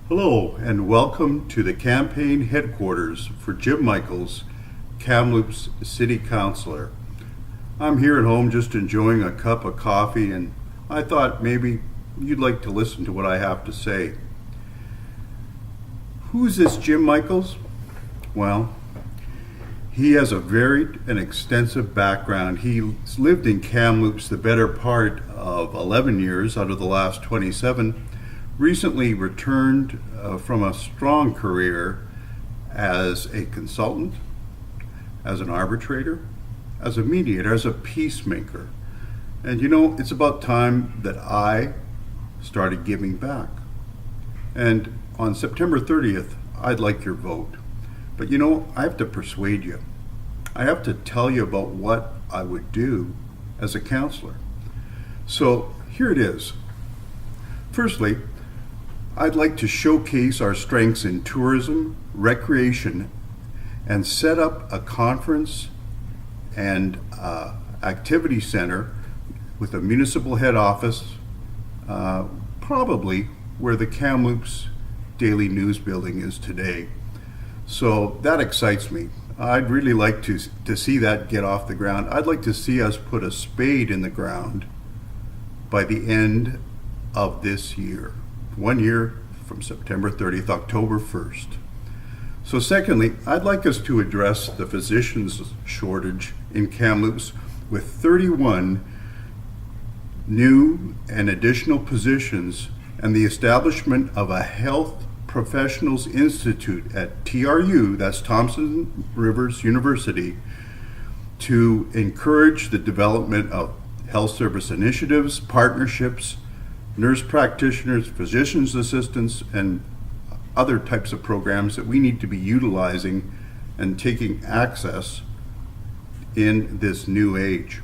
Hello and welcome to the campaign headquarters for Jim Michaels, Kamloops City Councilor. I'm here at home just enjoying a cup of coffee, and I thought maybe you'd like to listen to what I have to say. Who's this Jim Michaels? Well, he has a varied and extensive background. He's lived in Kamloops the better part of 11 years out of the last 27. Recently returned from a strong career as a consultant, as an arbitrator, as a mediator, as a peacemaker. And you know, it's about time that I started giving back. And on September 30th, I'd like your vote. But you know, I have to persuade you. I have to tell you about what I would do as a counselor. So here it is. Firstly, I'd like to showcase our strengths in tourism, recreation, and set up a conference and activity center with a municipal head office, probably where the Kamloops Daily News building is today. So that excites me. I'd really like to see that get off the ground. I'd like to see us put a spade in the ground by the end of this year. 1 year from September 30th, October 1st. So secondly, I'd like us to address the physicians shortage in Kamloops with 31 new and additional positions and the establishment of a health professionals institute at TRU, that's Thompson Rivers University, to encourage the development of health service initiatives, partnerships, nurse practitioners, physician's assistants, and other types of programs that we need to be utilizing and taking access in this new age.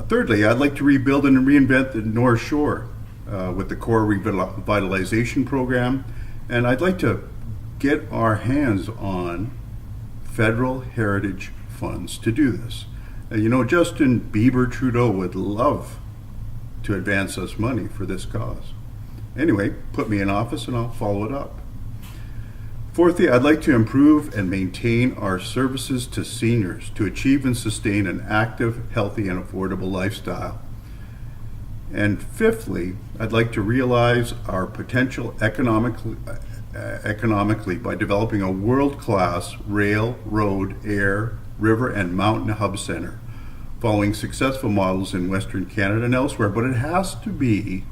Thirdly, I'd like to rebuild and reinvent the North Shore with the core revitalization program, and I'd like to get our hands on federal heritage funds to do this. You know, Justin Bieber Trudeau would love to advance us money for this cause. Anyway, put me in office and I'll follow it up. Fourthly, I'd like to improve and maintain our services to seniors to achieve and sustain an active, healthy, and affordable lifestyle. And fifthly, I'd like to realize our potential economically by developing a world-class rail, road, air, river, and mountain hub center, following successful models in Western Canada and elsewhere, but it has to be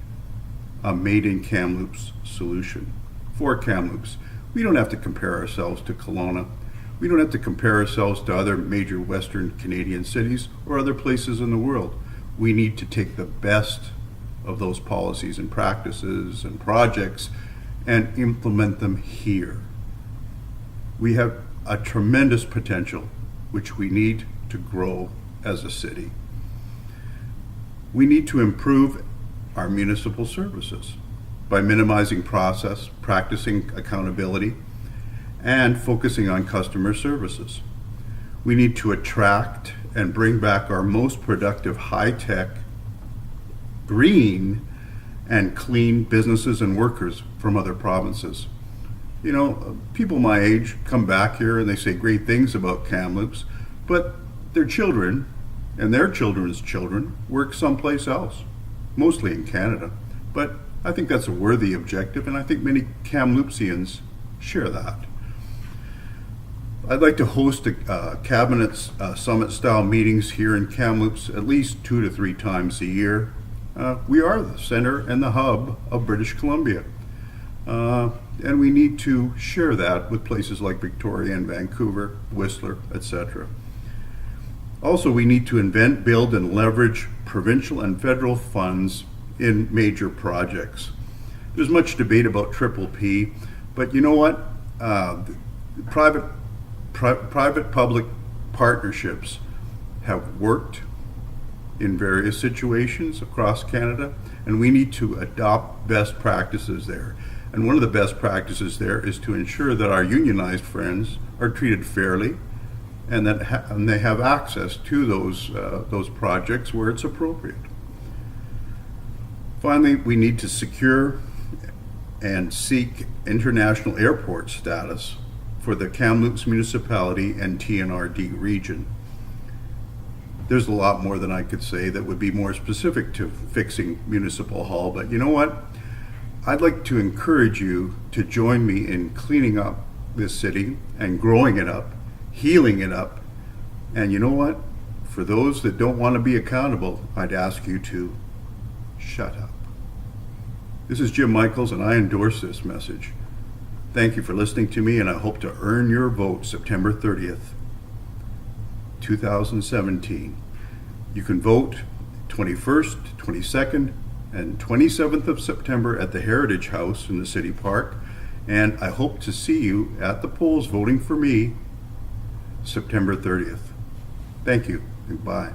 a made in Kamloops solution for Kamloops. We don't have to compare ourselves to Kelowna. We don't have to compare ourselves to other major Western Canadian cities or other places in the world. We need to take the best of those policies and practices and projects and implement them here. We have a tremendous potential which we need to grow as a city. We need to improve our municipal services by minimizing process, practicing accountability, and focusing on customer services. We need to attract and bring back our most productive, high-tech, green, and clean businesses and workers from other provinces. You know, people my age come back here and they say great things about Kamloops, but their children and their children's children work someplace else, mostly in Canada. But I think that's a worthy objective, and I think many Kamloopsians share that. I'd like to host a cabinet summit-style meetings here in Kamloops at least 2 to 3 times a year. We are the center and the hub of British Columbia, and we need to share that with places like Victoria and Vancouver, Whistler, etc. Also, we need to invent, build, and leverage provincial and federal funds in major projects. There's much debate about Triple P, but you know what? Private-public partnerships have worked in various situations across Canada, and we need to adopt best practices there. And one of the best practices there is to ensure that our unionized friends are treated fairly and that they have access to those projects where it's appropriate. Finally, we need to secure and seek international airport status for the Kamloops municipality and TNRD region. There's a lot more than I could say that would be more specific to fixing Municipal Hall, but you know what? I'd like to encourage you to join me in cleaning up this city and growing it up, healing it up. And you know what? For those that don't want to be accountable, I'd ask you to shut up. This is Jim Michaels, and I endorse this message. Thank you for listening to me, and I hope to earn your vote September 30th, 2017. You can vote 21st, 22nd, and 27th of September at the Heritage House in the City Park, and I hope to see you at the polls voting for me September 30th. Thank you. Goodbye.